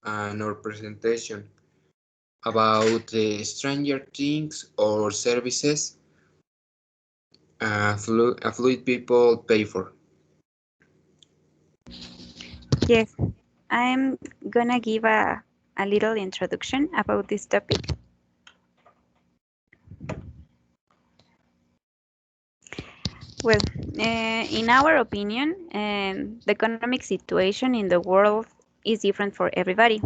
and or presentation about the stranger things or services affluent people pay for. Yes, I'm gonna give a little introduction about this topic. Well, in our opinion, the economic situation in the world is different for everybody.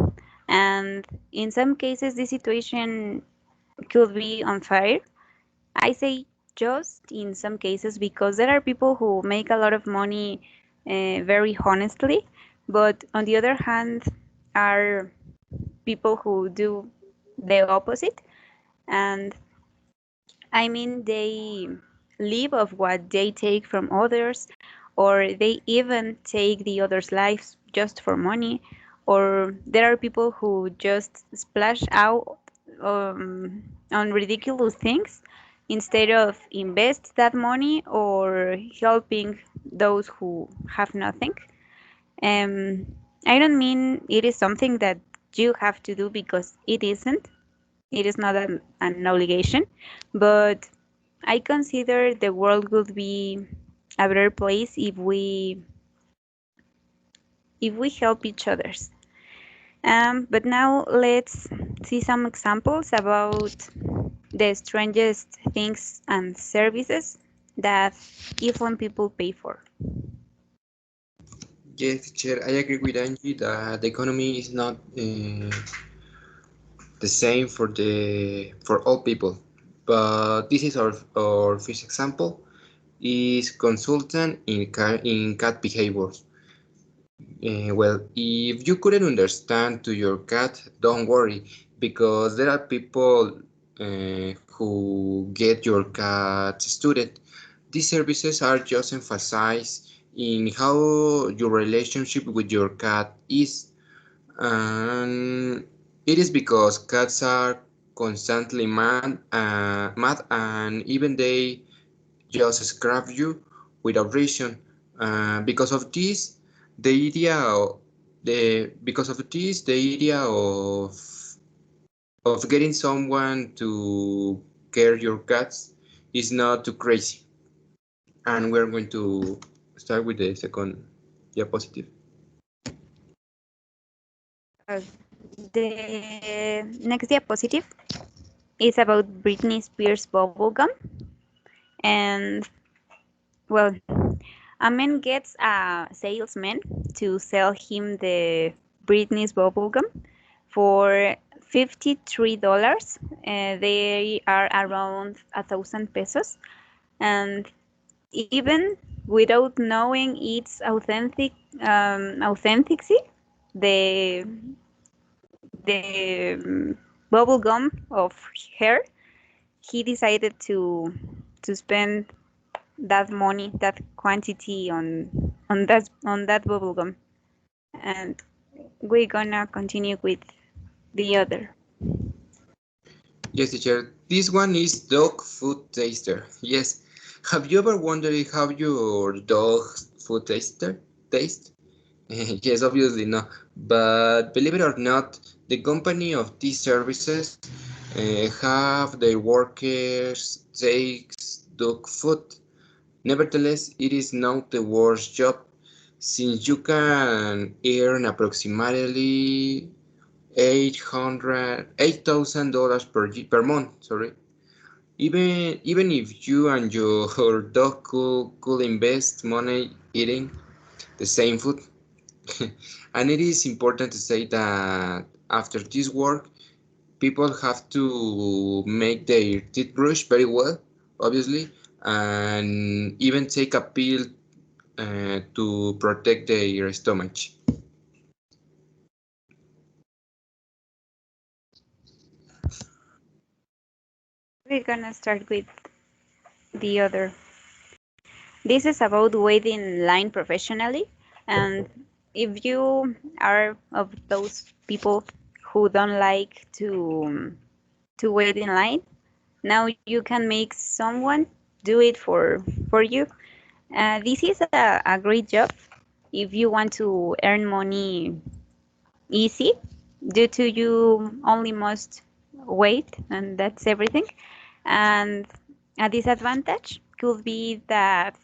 And in some cases, this situation could be unfair. I say just in some cases because there are people who make a lot of money very honestly, but on the other hand, are people who do the opposite. And I mean, they live of what they take from others, or they even take the others' lives just for money, or there are people who just splash out on ridiculous things instead of invest that money or helping those who have nothing. Um, I don't mean it is something that you have to do because it isn't. It is not an obligation, but I consider the world would be a better place if we help each others. But now let's see some examples about the strangest things and services that even people pay for. Yes, teacher, I agree with Angie that the economy is not the same for all people. But this is our first example is consultant in cat behaviors. Well, if you couldn't understand to your cat, don't worry, because there are people who get your cat student. These services are just emphasized in how your relationship with your cat is, and it is because cats are constantly mad, and even they just scrap you without reason. Because of this, the idea of the idea of getting someone to care your cats is not too crazy. And we're going to start with the second diapositive. Uh, the next diapositive is about Britney Spears bubblegum. And well, a man gets a salesman to sell him the Britney's bubblegum for $53. They are around 1,000 pesos, and even without knowing its authenticity, the the bubble gum of her, he decided to spend that money, that quantity on that bubble gum, and we're gonna continue with the other. Yes, teacher. This one is dog food taster. Yes. Have you ever wondered how your dog's food taste? Yes, obviously no. But believe it or not, the company of these services have their workers takes dog food. Nevertheless, it is not the worst job since you can earn approximately 8,000 dollars per month. Sorry, even if you and your dog could invest money eating the same food. And it is important to say that after this work, people have to make their teeth brush very well, obviously, and even take a pill to protect their stomach. We're gonna start with the other. This is about waiting in line professionally, and if you are of those people who don't like to wait in line, now you can make someone do it for you. This is a great job if you want to earn money easy. due to you only must wait, and that's everything. And a disadvantage could be that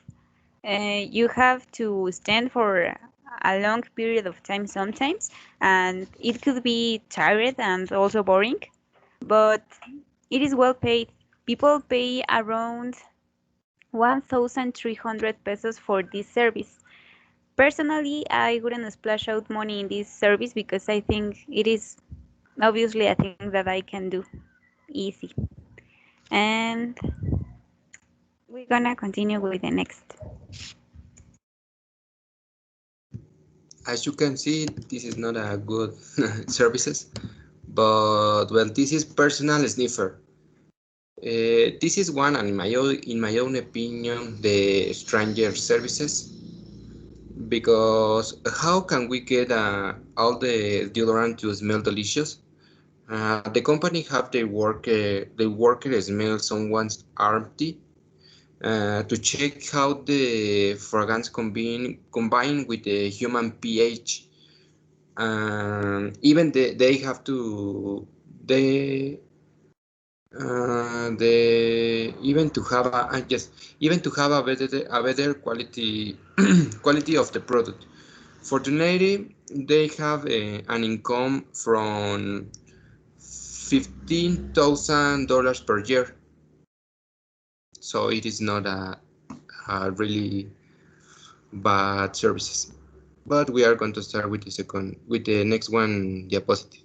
you have to stand for a long period of time sometimes, and it could be tired and also boring, but it is well paid. People pay around 1,300 pesos for this service. Personally, I wouldn't splash out money in this service because I think it is obviously a thing that I can do easy. And we're gonna continue with the next. As you can see, this is not a good services, but well, this is personal sniffer. This is one, and in my own opinion, the stranger services, because how can we get all the deodorant to smell delicious? The company have the worker smell someone's armpit to check how the fragrance combine with the human pH. Even they have to they even to have even to have a better quality quality of the product. Fortunately, they have an income from $15,000 per year, so it is not a really bad services. But we are going to start with the next one diapositive.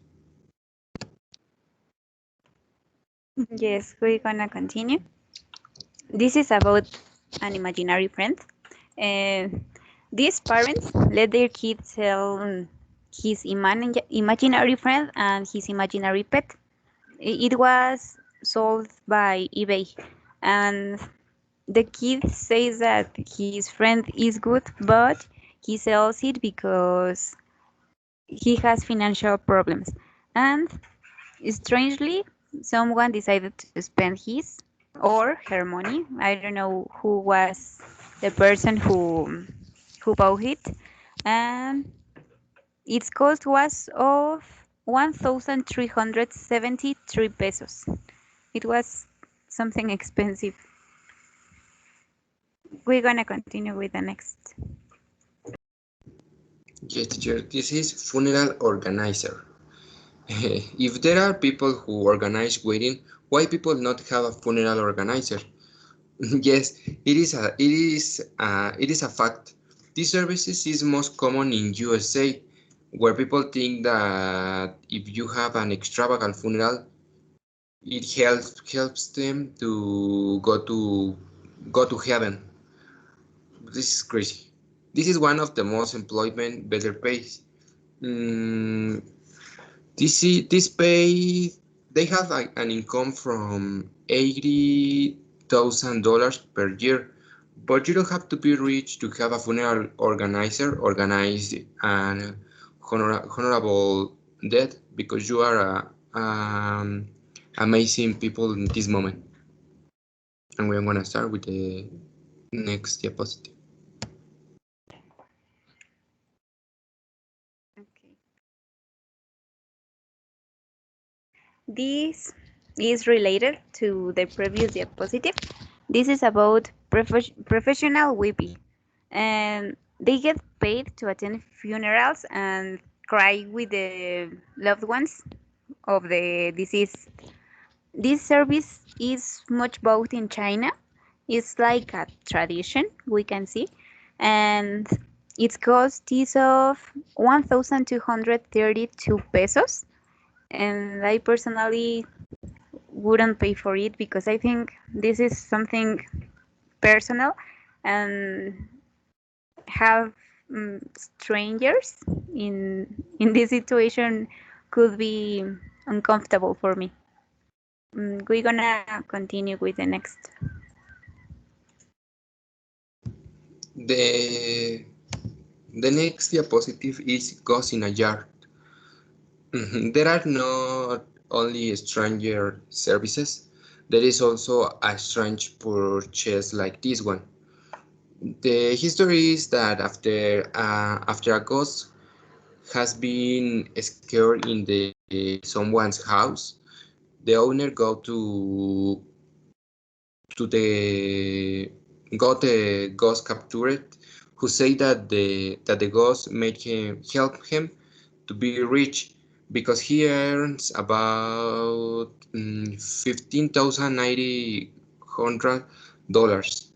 Yes, we're gonna continue. This is about an imaginary friend. Uh, these parents let their kids sell his imaginary friend and his imaginary pet. It was sold by eBay, and the kid says that his friend is good, but he sells it because he has financial problems. And strangely, someone decided to spend his or her money. I don't know who was the person who bought it, and its cost was of 1,373 pesos. It was something expensive. We're gonna continue with the next. Yes, teacher, this is funeral organizer. If there are people who organize wedding, why people not have a funeral organizer? Yes, it is a fact. This services is most common in USA, where people think that if you have an extravagant funeral, it helps them to go to heaven. This is crazy. This is one of the most employment better pays. Mm, this pay they have an income from $80,000 per year, but you don't have to be rich to have a funeral organizer organize an honorable death because you are amazing people in this moment. And we're gonna start with the next diapositive. Okay. This is related to the previous diapositive. This is about professional weepy, and they get paid to attend funerals and cry with the loved ones of the deceased. This service is much both in China. It's like a tradition we can see, and its cost is of 1,232 pesos. And I personally wouldn't pay for it because I think this is something personal, and have strangers in this situation could be uncomfortable for me. We're gonna continue with the next. The the next diapositive is Ghost in a Jar. There are not only stranger services, there is also a strange purchase like this one. The history is that after a ghost has been scared in the someone's house. The owner to the got the ghost captured, who say that the ghost make him help him to be rich because he earns about 15,900 dollars.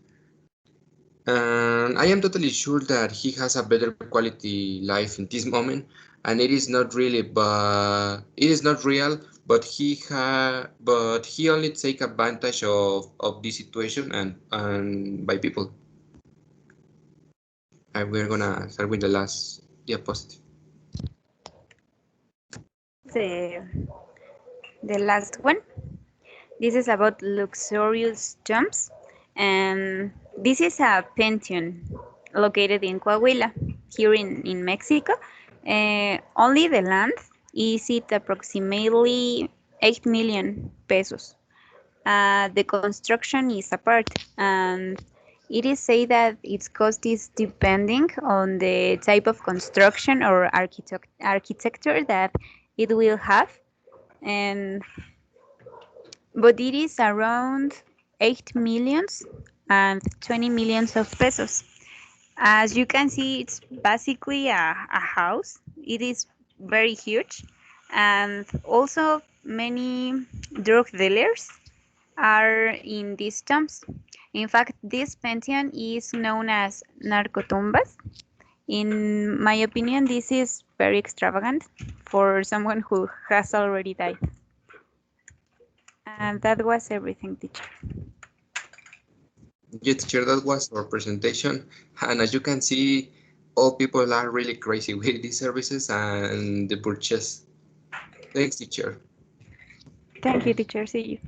And I am totally sure that he has a better quality life in this moment, and it is not really, but it is not real. But he only take advantage of this situation and by people. And we're gonna start with the last diapositive. The, the last one. This is about luxurious tombs, and this is a pension located in Coahuila, here in Mexico. Only the land is it approximately 8 million pesos. The construction is apart, and it is said that its cost is depending on the type of construction or architecture that it will have, and but it is around 8 millions and 20 millions of pesos. As you can see, it's basically a house. It is very huge, and also many drug dealers are in these tombs. In fact, this pension is known as narcotumbas. In my opinion, this is very extravagant for someone who has already died. And that was everything, teacher. Yes, teacher, that was our presentation. And as you can see, all people are really crazy with these services and the purchase. Thanks, teacher. Thank you, teacher. See you.